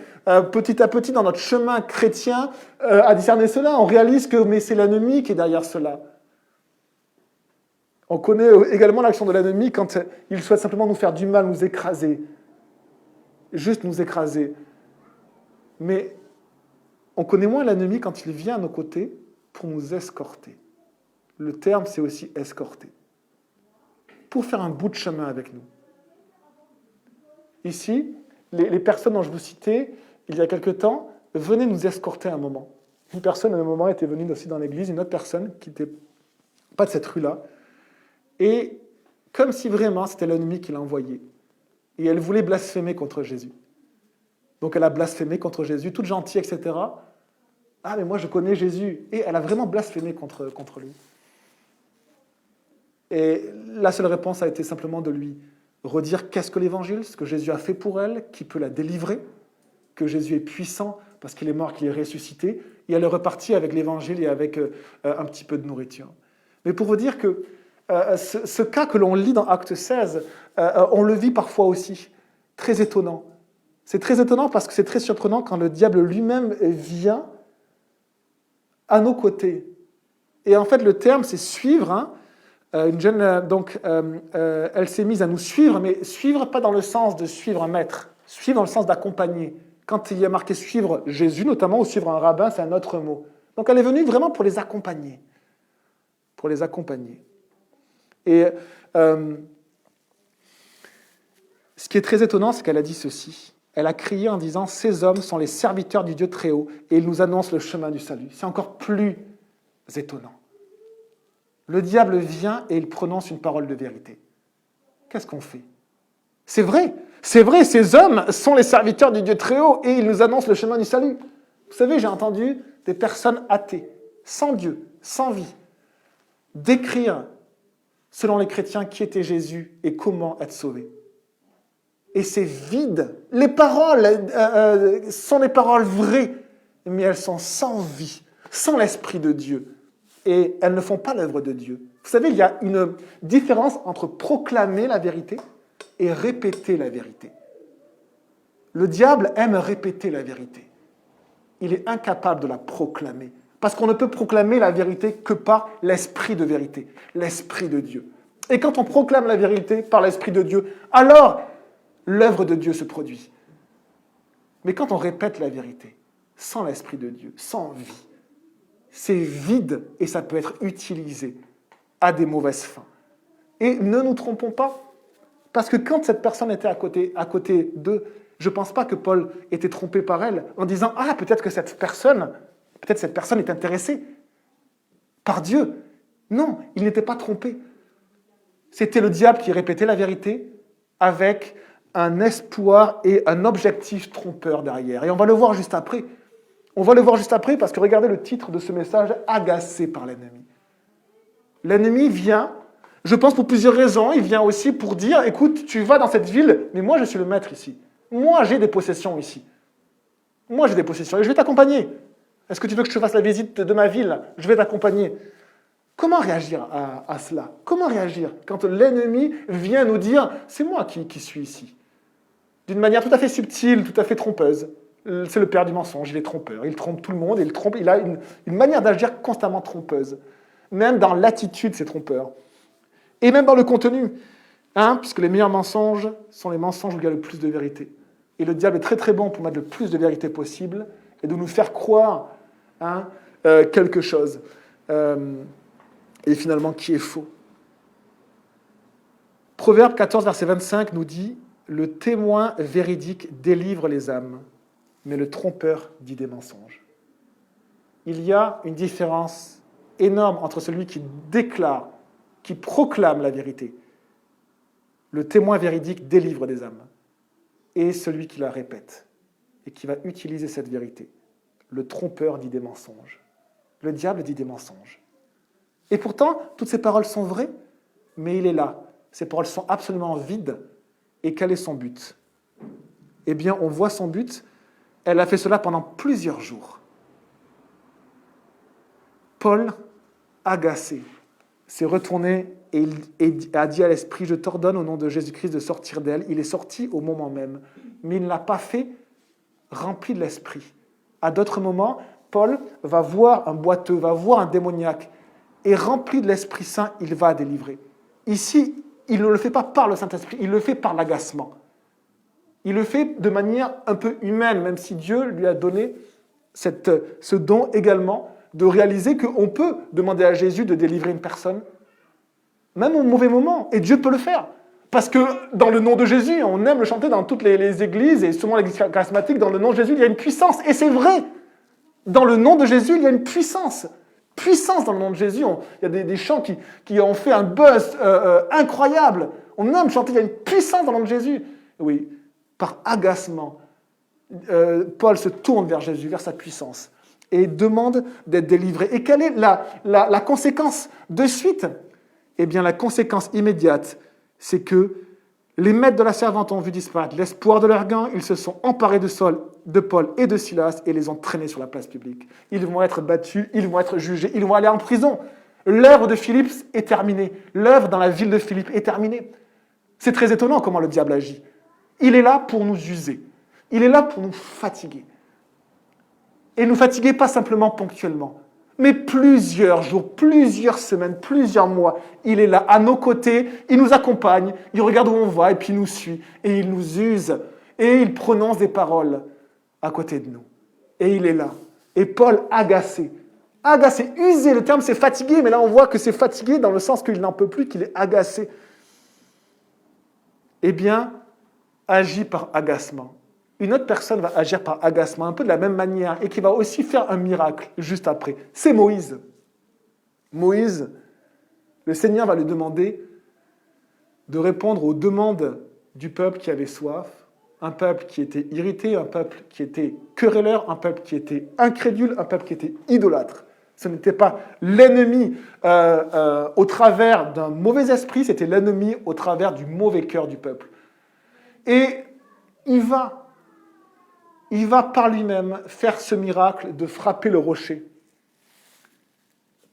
petit à petit dans notre chemin chrétien, à discerner cela. On réalise que mais c'est l'ennemi qui est derrière cela. On connaît également l'action de l'ennemi quand il souhaite simplement nous faire du mal, nous écraser. Juste nous écraser. Mais on connaît moins l'ennemi quand il vient à nos côtés pour nous escorter. Le terme, c'est aussi escorter. Pour faire un bout de chemin avec nous. Ici, les personnes dont je vous citais, il y a quelque temps, venaient nous escorter un moment. Une personne, à un moment, était venue aussi dans l'église, une autre personne qui n'était pas de cette rue-là. Et comme si vraiment c'était l'ennemi qui l'a envoyée. Et elle voulait blasphémer contre Jésus. Donc elle a blasphémé contre Jésus, toute gentille, etc. Ah, mais moi je connais Jésus. Et elle a vraiment blasphémé contre lui. Et la seule réponse a été simplement de lui redire qu'est-ce que l'Évangile, ce que Jésus a fait pour elle, qui peut la délivrer, que Jésus est puissant parce qu'il est mort, qu'il est ressuscité. Et elle est repartie avec l'Évangile et avec un petit peu de nourriture. Mais pour vous dire que ce cas que l'on lit dans Acte 16, on le vit parfois aussi. Très étonnant. C'est très étonnant parce que c'est très surprenant quand le diable lui-même vient à nos côtés. Et en fait, le terme, c'est suivre. Hein. Une jeune, elle s'est mise à nous suivre, mais suivre pas dans le sens de suivre un maître, suivre dans le sens d'accompagner. Quand il y a marqué suivre Jésus, notamment, ou suivre un rabbin, c'est un autre mot. Donc elle est venue vraiment pour les accompagner. Pour les accompagner. Et ce qui est très étonnant, c'est qu'elle a dit ceci. Elle a crié en disant « Ces hommes sont les serviteurs du Dieu très haut et ils nous annoncent le chemin du salut. » C'est encore plus étonnant. Le diable vient et il prononce une parole de vérité. Qu'est-ce qu'on fait? C'est vrai, ces hommes sont les serviteurs du Dieu très haut et ils nous annoncent le chemin du salut. Vous savez, j'ai entendu des personnes athées, sans Dieu, sans vie, décrire, selon les chrétiens, qui était Jésus et comment être sauvé. Et c'est vide. Les paroles sont des paroles vraies, mais elles sont sans vie, sans l'Esprit de Dieu. Et elles ne font pas l'œuvre de Dieu. Vous savez, il y a une différence entre proclamer la vérité et répéter la vérité. Le diable aime répéter la vérité. Il est incapable de la proclamer. Parce qu'on ne peut proclamer la vérité que par l'Esprit de vérité, l'Esprit de Dieu. Et quand on proclame la vérité par l'Esprit de Dieu, alors l'œuvre de Dieu se produit. Mais quand on répète la vérité, sans l'Esprit de Dieu, sans vie, c'est vide et ça peut être utilisé à des mauvaises fins. Et ne nous trompons pas, parce que quand cette personne était à côté d'eux, je ne pense pas que Paul était trompé par elle en disant « Ah, peut-être cette personne est intéressée par Dieu. » Non, il n'était pas trompé. C'était le diable qui répétait la vérité avec un espoir et un objectif trompeur derrière. Et on va le voir juste après. On va le voir juste après parce que regardez le titre de ce message, « Agacé par l'ennemi ». L'ennemi vient, je pense pour plusieurs raisons, il vient aussi pour dire « Écoute, tu vas dans cette ville, mais moi je suis le maître ici. Moi j'ai des possessions ici. Moi j'ai des possessions et je vais t'accompagner. Est-ce que tu veux que je te fasse la visite de ma ville? Je vais t'accompagner. » Comment réagir à cela? Comment réagir quand l'ennemi vient nous dire « C'est moi qui suis ici » d'une manière tout à fait subtile, tout à fait trompeuse. C'est le père du mensonge, il est trompeur. Il trompe tout le monde, il a une manière d'agir constamment trompeuse. Même dans l'attitude, c'est trompeur. Et même dans le contenu, puisque les meilleurs mensonges sont les mensonges où il y a le plus de vérité. Et le diable est très très bon pour mettre le plus de vérité possible et de nous faire croire quelque chose. Et finalement, qui est faux. Proverbe 14, verset 25 nous dit « Le témoin véridique délivre les âmes, mais le trompeur dit des mensonges. » Il y a une différence énorme entre celui qui déclare, qui proclame la vérité. Le témoin véridique délivre des âmes. Et celui qui la répète et qui va utiliser cette vérité. Le trompeur dit des mensonges. Le diable dit des mensonges. Et pourtant, toutes ces paroles sont vraies, mais il est là. Ces paroles sont absolument vides. Et quel est son but? Eh bien, on voit son but. Elle a fait cela pendant plusieurs jours. Paul, agacé, s'est retourné et a dit à l'esprit « Je t'ordonne au nom de Jésus-Christ de sortir d'elle. » Il est sorti au moment même, mais il ne l'a pas fait rempli de l'esprit. À d'autres moments, Paul va voir un boiteux, va voir un démoniaque, et rempli de l'Esprit Saint, il va délivrer. Ici, il ne le fait pas par le Saint-Esprit, il le fait par l'agacement. Il le fait de manière un peu humaine, même si Dieu lui a donné ce don également de réaliser qu'on peut demander à Jésus de délivrer une personne, même au mauvais moment, et Dieu peut le faire. Parce que dans le nom de Jésus, on aime le chanter dans toutes les églises, et souvent l'église charismatique, dans le nom de Jésus, il y a une puissance, et c'est vrai. Dans le nom de Jésus, il y a une puissance. Puissance dans le nom de Jésus. Il y a des chants qui ont fait un buzz incroyable. On aime chanter, il y a une puissance dans le nom de Jésus. Oui, par agacement, Paul se tourne vers Jésus, vers sa puissance, et demande d'être délivré. Et quelle est la conséquence de suite? Eh bien, la conséquence immédiate, c'est que les maîtres de la servante ont vu disparaître l'espoir de leur gain, ils se sont emparés de Paul et de Silas et les ont traînés sur la place publique. Ils vont être battus, ils vont être jugés, ils vont aller en prison. L'œuvre de Philippe est terminée. L'œuvre dans la ville de Philippe est terminée. C'est très étonnant comment le diable agit. Il est là pour nous user. Il est là pour nous fatiguer. Et nous fatiguer pas simplement ponctuellement, mais plusieurs jours, plusieurs semaines, plusieurs mois. Il est là, à nos côtés, il nous accompagne, il regarde où on va et puis il nous suit. Et il nous use. Et il prononce des paroles à côté de nous. Et il est là. Et Paul, agacé, usé, le terme c'est fatigué, mais là on voit que c'est fatigué dans le sens qu'il n'en peut plus, qu'il est agacé. Eh bien, agit par agacement. une autre personne va agir par agacement, un peu de la même manière, et qui va aussi faire un miracle juste après. C'est Moïse. Moïse, le Seigneur va lui demander de répondre aux demandes du peuple qui avait soif, un peuple qui était irrité, un peuple qui était querelleur, un peuple qui était incrédule, un peuple qui était idolâtre. Ce n'était pas l'ennemi au travers d'un mauvais esprit, c'était l'ennemi au travers du mauvais cœur du peuple. Et il va par lui-même faire ce miracle de frapper le rocher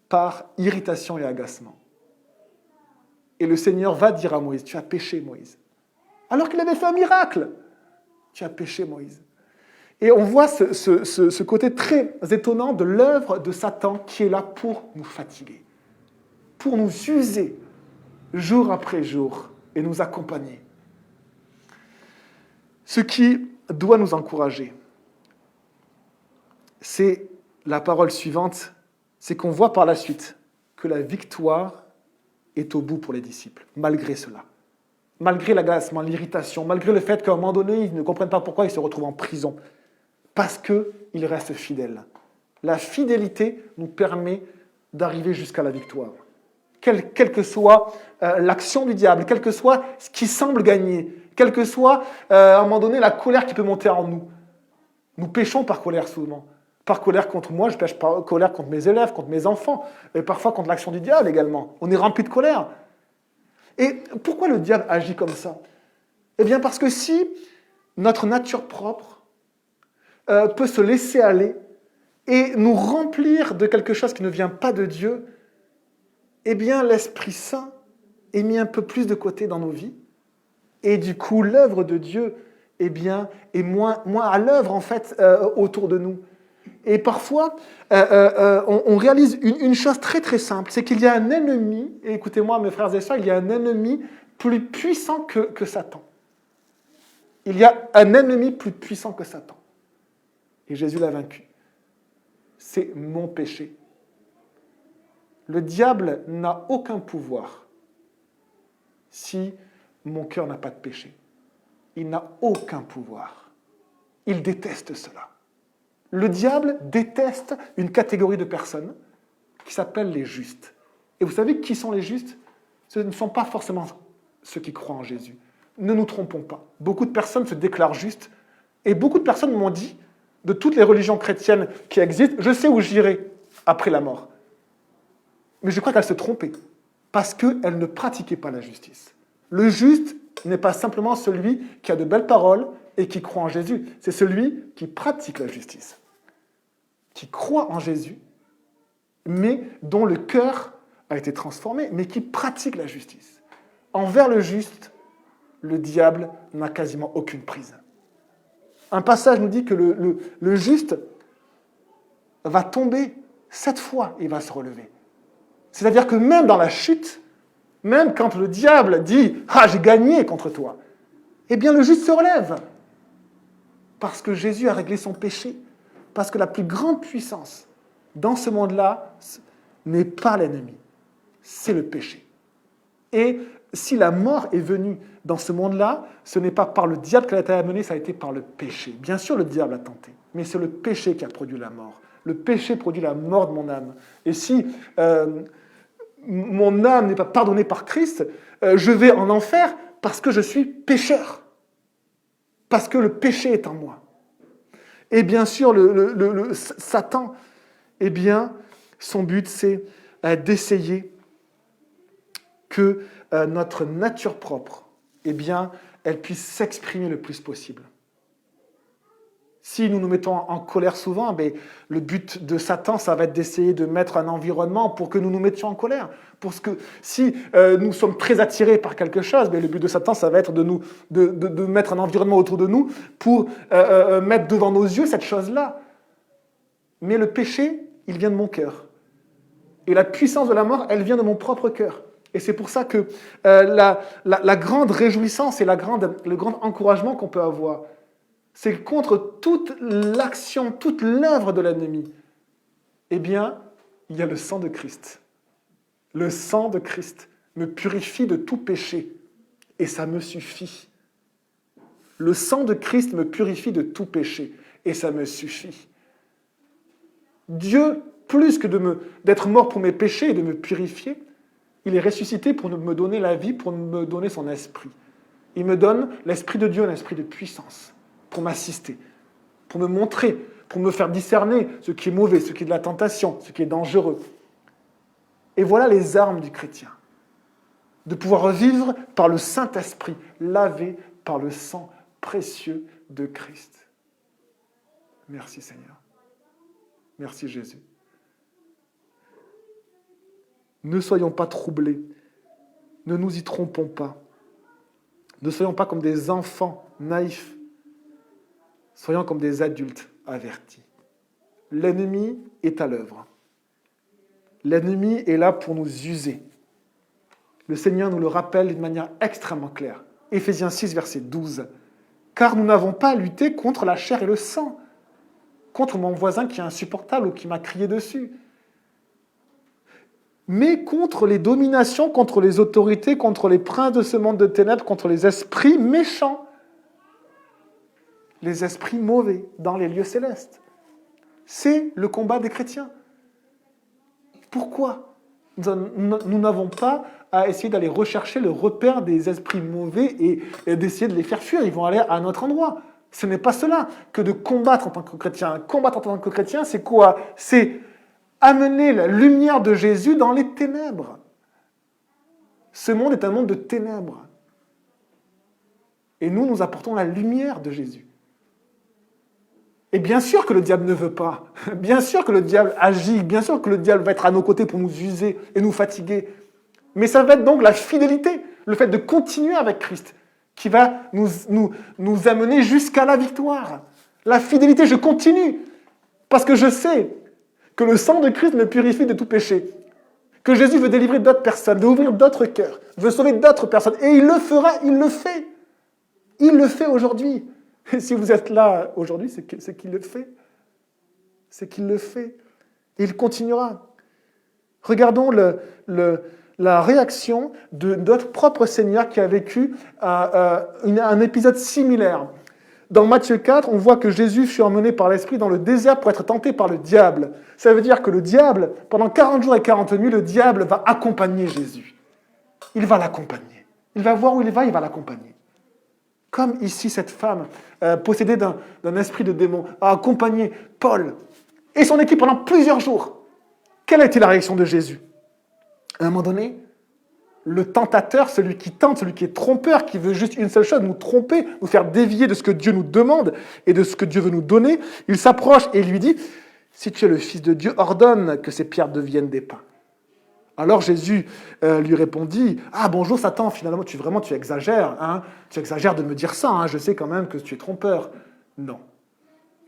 par irritation et agacement. Et le Seigneur va dire à Moïse, tu as péché, Moïse. Alors qu'il avait fait un miracle. Tu as péché, Moïse. Et on voit ce côté très étonnant de l'œuvre de Satan qui est là pour nous fatiguer, pour nous user jour après jour et nous accompagner. Ce qui doit nous encourager, c'est la parole suivante, c'est qu'on voit par la suite que la victoire est au bout pour les disciples, malgré cela. Malgré l'agacement, l'irritation, malgré le fait qu'à un moment donné, ils ne comprennent pas pourquoi ils se retrouvent en prison. Parce qu'ils restent fidèles. La fidélité nous permet d'arriver jusqu'à la victoire. Quelle que soit l'action du diable, quel que soit ce qui semble gagner, quelle que soit, à un moment donné, la colère qui peut monter en nous. Nous péchons par colère souvent. Par colère contre moi, je pêche par colère contre mes élèves, contre mes enfants, et parfois contre l'action du diable également. On est rempli de colère. Et pourquoi le diable agit comme ça? Eh bien parce que si notre nature propre peut se laisser aller et nous remplir de quelque chose qui ne vient pas de Dieu, eh bien l'Esprit Saint est mis un peu plus de côté dans nos vies. Et du coup, l'œuvre de Dieu eh bien, est moins à l'œuvre en fait autour de nous. Et parfois, on réalise une chose très très simple, c'est qu'il y a un ennemi, et écoutez-moi mes frères et sœurs, il y a un ennemi plus puissant que Satan. Il y a un ennemi plus puissant que Satan. Et Jésus l'a vaincu. C'est mon péché. Le diable n'a aucun pouvoir si mon cœur n'a pas de péché. Il n'a aucun pouvoir. Il déteste cela. Le diable déteste une catégorie de personnes qui s'appellent les justes. Et vous savez qui sont les justes? Ce ne sont pas forcément ceux qui croient en Jésus. Ne nous trompons pas. Beaucoup de personnes se déclarent justes et beaucoup de personnes m'ont dit, de toutes les religions chrétiennes qui existent, je sais où j'irai après la mort. Mais je crois qu'elles se trompaient parce qu'elles ne pratiquaient pas la justice. Le juste n'est pas simplement celui qui a de belles paroles et qui croit en Jésus. C'est celui qui pratique la justice, qui croit en Jésus, mais dont le cœur a été transformé, mais qui pratique la justice. Envers le juste, le diable n'a quasiment aucune prise. Un passage nous dit que le juste va tomber 7 fois et va se relever. C'est-à-dire que même dans la chute, même quand le diable dit « Ah, j'ai gagné contre toi », eh bien le juste se relève. Parce que Jésus a réglé son péché. Parce que la plus grande puissance dans ce monde-là n'est pas l'ennemi, c'est le péché. Et si la mort est venue dans ce monde-là, ce n'est pas par le diable qu'elle a été amenée, ça a été par le péché. Bien sûr, le diable a tenté, mais c'est le péché qui a produit la mort. Le péché produit la mort de mon âme. Et si mon âme n'est pas pardonnée par Christ, je vais en enfer parce que je suis pécheur. Parce que le péché est en moi. Et bien sûr, le Satan, eh bien, son but, c'est d'essayer que notre nature propre, eh bien, elle puisse s'exprimer le plus possible. Si nous nous mettons en colère souvent, ben, le but de Satan, ça va être d'essayer de mettre un environnement pour que nous nous mettions en colère. Parce que si nous sommes très attirés par quelque chose, ben, le but de Satan, ça va être de mettre un environnement autour de nous pour mettre devant nos yeux cette chose-là. Mais le péché, il vient de mon cœur. Et la puissance de la mort, elle vient de mon propre cœur. Et c'est pour ça que la grande réjouissance et le grand encouragement qu'on peut avoir, c'est que contre toute l'action, toute l'œuvre de l'ennemi, eh bien, il y a le sang de Christ. Le sang de Christ me purifie de tout péché. Et ça me suffit. Le sang de Christ me purifie de tout péché, et ça me suffit. Dieu, plus que d'être mort pour mes péchés et de me purifier, il est ressuscité pour me donner la vie, pour me donner son esprit. Il me donne l'esprit de Dieu, un esprit de puissance, pour m'assister, pour me montrer, pour me faire discerner ce qui est mauvais, ce qui est de la tentation, ce qui est dangereux. Et voilà les armes du chrétien. De pouvoir vivre par le Saint-Esprit, lavé par le sang précieux de Christ. Merci Seigneur. Merci Jésus. Ne soyons pas troublés. Ne nous y trompons pas. Ne soyons pas comme des enfants naïfs. Soyons comme des adultes avertis. L'ennemi est à l'œuvre. L'ennemi est là pour nous user. Le Seigneur nous le rappelle d'une manière extrêmement claire. Éphésiens 6, verset 12. « Car nous n'avons pas à lutter contre la chair et le sang, contre mon voisin qui est insupportable ou qui m'a crié dessus, mais contre les dominations, contre les autorités, contre les princes de ce monde de ténèbres, contre les esprits méchants, les esprits mauvais dans les lieux célestes. » C'est le combat des chrétiens. Pourquoi nous n'avons pas à essayer d'aller rechercher le repère des esprits mauvais et d'essayer de les faire fuir. Ils vont aller à un autre endroit. Ce n'est pas cela que de combattre en tant que chrétien. Combattre en tant que chrétien, c'est quoi? C'est amener la lumière de Jésus dans les ténèbres. Ce monde est un monde de ténèbres. Et nous apportons la lumière de Jésus. Et bien sûr que le diable ne veut pas. Bien sûr que le diable agit. Bien sûr que le diable va être à nos côtés pour nous user et nous fatiguer. Mais ça va être donc la fidélité, le fait de continuer avec Christ, qui va nous amener jusqu'à la victoire. La fidélité, je continue. Parce que je sais que le sang de Christ me purifie de tout péché. Que Jésus veut délivrer d'autres personnes, veut ouvrir d'autres cœurs, veut sauver d'autres personnes. Et il le fera, il le fait. Il le fait aujourd'hui. Et si vous êtes là aujourd'hui, c'est qu'il le fait. C'est qu'il le fait. Et il continuera. Regardons la réaction de notre propre Seigneur qui a vécu un épisode similaire. Dans Matthieu 4, on voit que Jésus fut emmené par l'Esprit dans le désert pour être tenté par le diable. Ça veut dire que le diable, pendant 40 jours et 40 nuits, le diable va accompagner Jésus. Il va l'accompagner. Il va voir où il va l'accompagner. Comme ici, cette femme, possédée d'un esprit de démon, a accompagné Paul et son équipe pendant plusieurs jours. Quelle a été la réaction de Jésus? À un moment donné, le tentateur, celui qui tente, celui qui est trompeur, qui veut juste une seule chose, nous tromper, nous faire dévier de ce que Dieu nous demande et de ce que Dieu veut nous donner, il s'approche et lui dit, « Si tu es le Fils de Dieu, ordonne que ces pierres deviennent des pains. » Alors Jésus lui répondit, « Ah bonjour Satan, finalement tu exagères, hein? Tu exagères de me dire ça, hein? Je sais quand même que tu es trompeur. » Non.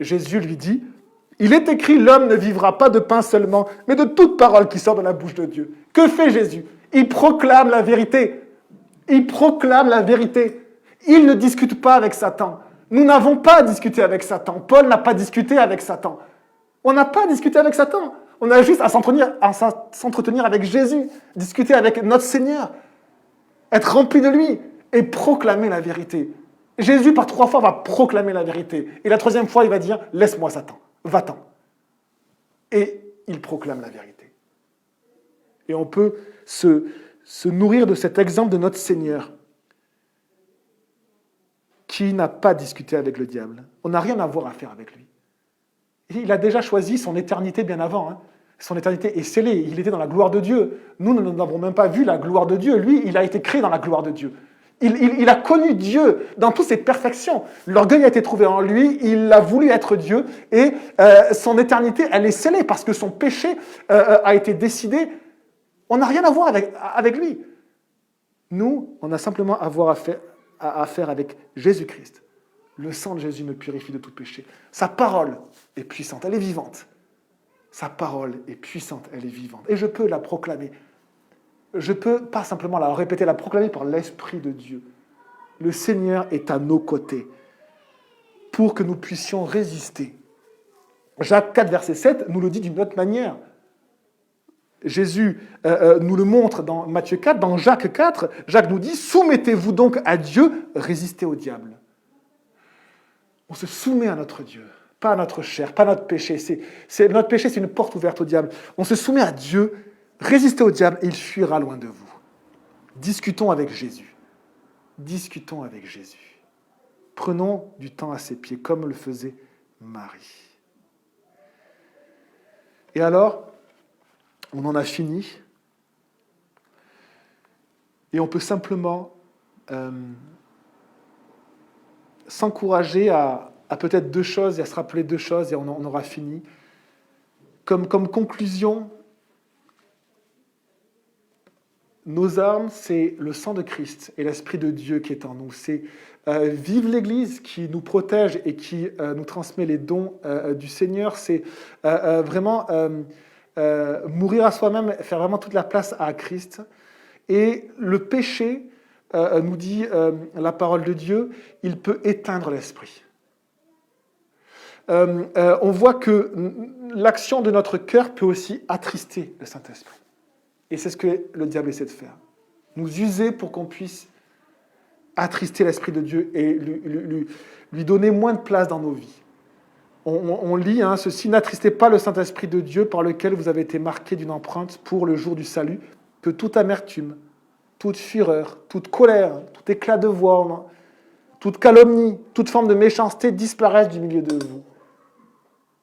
Jésus lui dit, « Il est écrit, l'homme ne vivra pas de pain seulement, mais de toute parole qui sort de la bouche de Dieu. » Que fait Jésus? Il proclame la vérité. Il proclame la vérité. Il ne discute pas avec Satan. Nous n'avons pas à discuter avec Satan. Paul n'a pas discuté avec Satan. On n'a pas à discuter avec Satan. On a juste à s'entretenir avec Jésus, discuter avec notre Seigneur, être rempli de lui et proclamer la vérité. Jésus, par 3 fois, va proclamer la vérité. Et la 3e fois, il va dire « Laisse-moi Satan, va-t'en ». Et il proclame la vérité. Et on peut se nourrir de cet exemple de notre Seigneur qui n'a pas discuté avec le diable. On n'a rien à voir à faire avec lui. Il a déjà choisi son éternité bien avant. Hein. Son éternité est scellée. Il était dans la gloire de Dieu. Nous n'avons même pas vu la gloire de Dieu. Lui, il a été créé dans la gloire de Dieu. Il a connu Dieu dans toutes ses perfections. L'orgueil a été trouvé en lui. Il a voulu être Dieu. Et son éternité, elle est scellée parce que son péché a été décidé. On n'a rien à voir avec lui. Nous, on a simplement à faire avec Jésus-Christ. Le sang de Jésus me purifie de tout péché. Sa parole est puissante, elle est vivante. Sa parole est puissante, elle est vivante. Et je peux la proclamer. Je peux pas simplement la répéter, la proclamer par l'Esprit de Dieu. Le Seigneur est à nos côtés pour que nous puissions résister. Jacques 4, verset 7 nous le dit d'une autre manière. Jésus nous le montre dans Matthieu 4, dans Jacques 4, Jacques nous dit « Soumettez-vous donc à Dieu, résistez au diable. » On se soumet à notre Dieu, pas à notre chair, pas à notre péché. Notre péché, c'est une porte ouverte au diable. On se soumet à Dieu, résistez au diable et il fuira loin de vous. Discutons avec Jésus. Discutons avec Jésus. Prenons du temps à ses pieds, comme le faisait Marie. Et alors, on en a fini. Et on peut simplement s'encourager à peut-être deux choses, et à se rappeler deux choses, et on aura fini. Comme conclusion, nos armes, c'est le sang de Christ et l'Esprit de Dieu qui est en nous. C'est vive l'Église qui nous protège et qui nous transmet les dons du Seigneur. C'est vraiment mourir à soi-même, faire vraiment toute la place à Christ. Et le péché, nous dit la parole de Dieu, il peut éteindre l'esprit. On voit que l'action de notre cœur peut aussi attrister le Saint-Esprit. Et c'est ce que le diable essaie de faire. Nous user pour qu'on puisse attrister l'Esprit de Dieu et lui donner moins de place dans nos vies. On lit, ceci, n'attristez pas le Saint-Esprit de Dieu par lequel vous avez été marqué d'une empreinte pour le jour du salut, que toute amertume, toute fureur, toute colère, tout éclat de voix, toute calomnie, toute forme de méchanceté disparaissent du milieu de vous.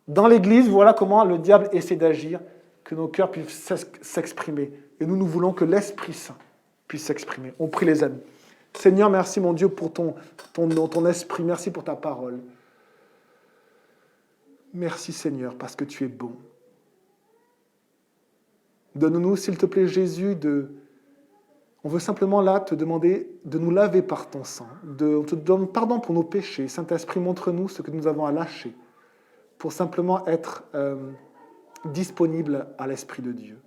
Dans l'Église, voilà comment le diable essaie d'agir, que nos cœurs puissent s'exprimer. Et nous voulons que l'Esprit Saint puisse s'exprimer. On prie les amis. Seigneur, merci mon Dieu pour ton esprit, merci pour ta parole. Merci Seigneur, parce que tu es bon. Donne-nous, s'il te plaît, Jésus, on veut simplement là te demander de nous laver par ton sang. On te demande pardon pour nos péchés. Saint-Esprit, montre-nous ce que nous avons à lâcher pour simplement être disponible à l'Esprit de Dieu.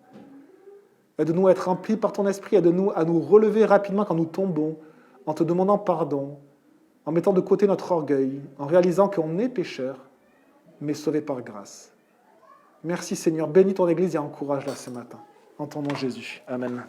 Aide-nous à être remplis par ton Esprit, aide-nous à nous relever rapidement quand nous tombons, en te demandant pardon, en mettant de côté notre orgueil, en réalisant qu'on est pécheur, mais sauvé par grâce. Merci Seigneur, bénis ton Église et encourage-la ce matin. En ton nom Jésus. Amen.